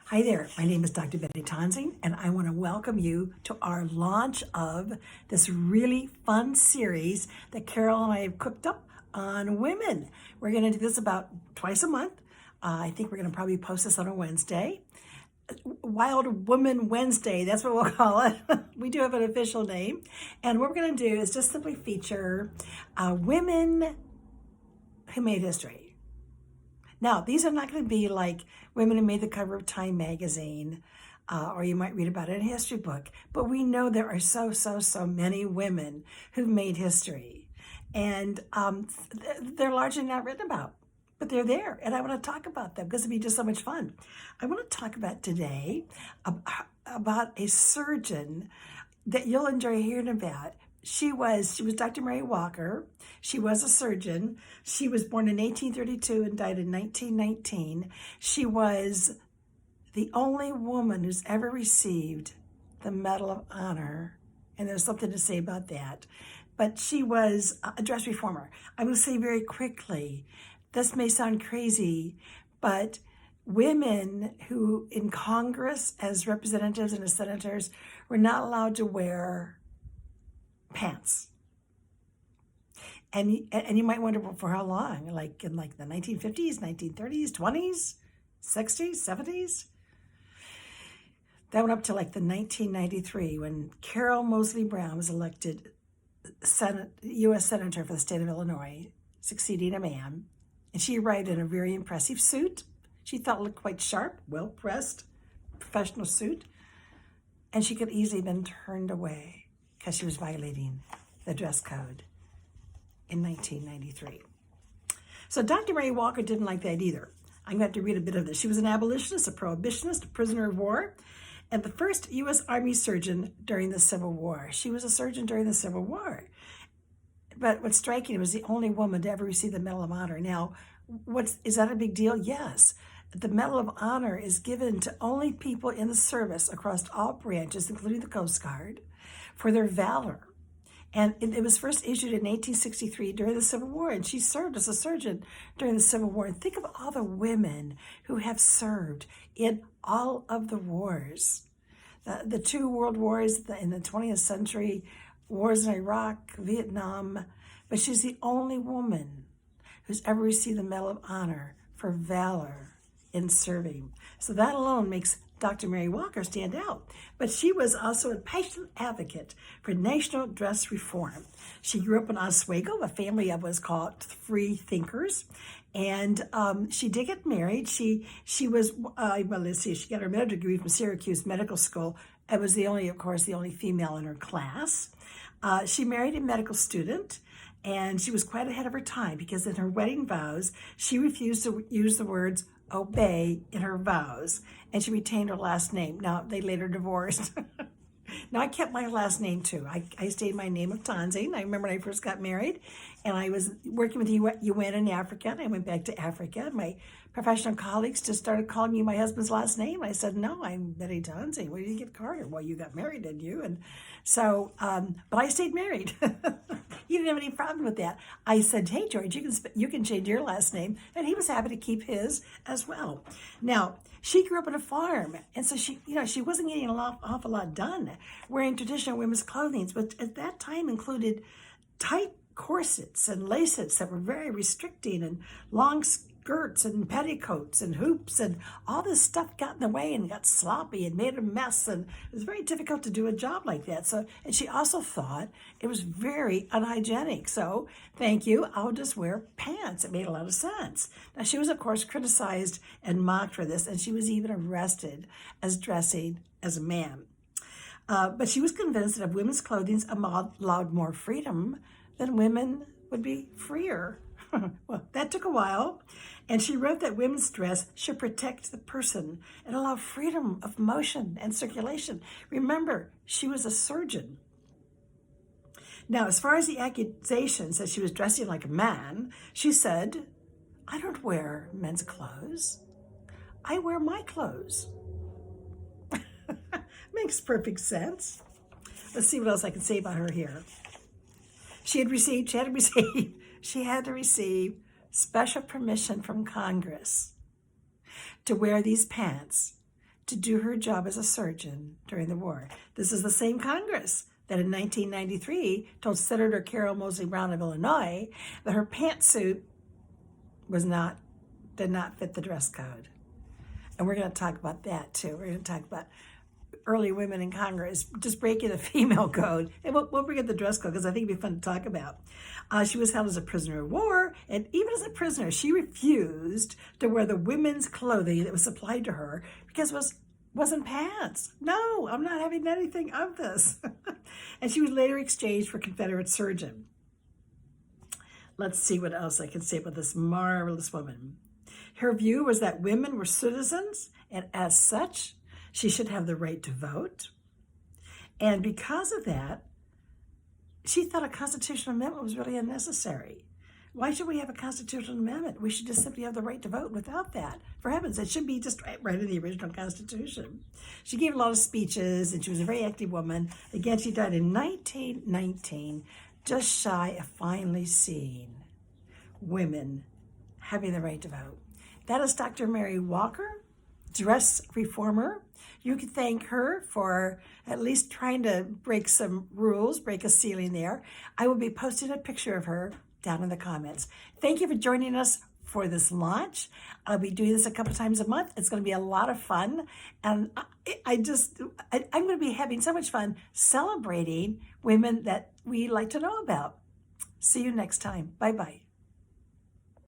Hi there, my name is Dr. Betty Tonsing, and I want to welcome you to our launch of this really fun series that Carol and I have cooked up on women. We're going to do this about twice a month. I think we're going to probably post this on a Wednesday. Wild Woman Wednesday, that's what we'll call it. We do have an official name. And what we're going to do is just simply feature women who made history. Now, these are not going to be like women who made the cover of Time magazine, or you might read about it in a history book. But we know there are so many women who've made history. And they're largely not written about, but they're there. And I want to talk about them because it'd be just so much fun. I want to talk about today about a surgeon that you'll enjoy hearing about. She was Dr. Mary Walker. She was a surgeon. She was born in 1832 and died in 1919. She was the only woman who's ever received the Medal of Honor, and there's something to say about that. But she was a dress reformer. I will say very quickly, this may sound crazy, but women who in Congress as representatives and as senators were not allowed to wear pants. And you might wonder for how long, like in the 1950s, 1930s, 20s, 60s, 70s. That went up to like the 1993 when Carol Moseley Brown was elected U.S. Senator for the state of Illinois, succeeding a man. And she arrived in a very impressive suit. She thought it looked quite sharp, well-pressed, professional suit. And she could easily have been turned away because she was violating the dress code in 1993. So Dr. Mary Walker didn't like that either. I'm going to have to read a bit of this. She was an abolitionist, a prohibitionist, a prisoner of war, and the first U.S. Army surgeon during the Civil War. She was a surgeon during the Civil War. But what's striking, it was the only woman to ever receive the Medal of Honor. Now, is that a big deal? Yes. The Medal of Honor is given to only people in the service across all branches, including the Coast Guard, for their valor. And it was first issued in 1863 during the Civil War, and she served as a surgeon during the Civil War. And think of all the women who have served in all of the wars. The two world wars in the 20th century, wars in Iraq, Vietnam, but she's the only woman who's ever received the Medal of Honor for valor in serving. So that alone makes Dr. Mary Walker stand out. But she was also a passionate advocate for national dress reform. She grew up in Oswego, a family of what's called free thinkers. And she did get married. She was, she got her medical degree from Syracuse Medical School. It was the only female in her class. She married a medical student, and she was quite ahead of her time because in her wedding vows, she refused to use the words obey in her vows, and she retained her last name. Now, they later divorced. Now, I kept my last name too. I stayed my name of Tonsing. I remember when I first got married, and I was working with UN in Africa, and I went back to Africa. My professional colleagues just started calling me my husband's last name. I said, no, I'm Betty Tonsing. Where did you get Carter? Well, you got married, didn't you? And so, but I stayed married. He didn't have any problem with that. I said, hey, George, you can change your last name. And he was happy to keep his as well. Now, she grew up on a farm, and so she wasn't getting an awful lot done wearing traditional women's clothing, which at that time included tight corsets and laces that were very restricting, and long skirts and petticoats and hoops, and all this stuff got in the way and got sloppy and made a mess, and it was very difficult to do a job like that. So, and she also thought it was very unhygienic. So, thank you, I'll just wear pants. It made a lot of sense. Now, she was, of course, criticized and mocked for this, and she was even arrested as dressing as a man. But she was convinced that if women's clothing allowed more freedom, then women would be freer. Well, that took a while, and she wrote that women's dress should protect the person and allow freedom of motion and circulation. Remember, she was a surgeon. Now, as far as the accusations that she was dressing like a man, she said, I don't wear men's clothes. I wear my clothes. Makes perfect sense. Let's see what else I can say about her here. She had to receive special permission from Congress to wear these pants to do her job as a surgeon during the war. This is the same Congress that in 1993 told Senator Carol Moseley Brown of Illinois that her pantsuit did not fit the dress code. And we're going to talk about that too. We're going to talk about early women in Congress just breaking the female code. And we'll bring up the dress code because I think it'd be fun to talk about. She was held as a prisoner of war, and even as a prisoner, she refused to wear the women's clothing that was supplied to her because it wasn't pants. No, I'm not having anything of this. And she was later exchanged for Confederate surgeon. Let's see what else I can say about this marvelous woman. Her view was that women were citizens, and as such, she should have the right to vote. And because of that, she thought a constitutional amendment was really unnecessary. Why should we have a constitutional amendment? We should just simply have the right to vote without that. For heavens, it should be just right in the original Constitution. She gave a lot of speeches, and she was a very active woman. Again, she died in 1919, just shy of finally seeing women having the right to vote. That is Dr. Mary Walker, dress reformer. You can thank her for at least trying to break some rules, break a ceiling there. I will be posting a picture of her down in the comments. Thank you for joining us for this launch. I'll be doing this a couple times a month. It's going to be a lot of fun. And I'm going to be having so much fun celebrating women that we like to know about. See you next time. Bye-bye.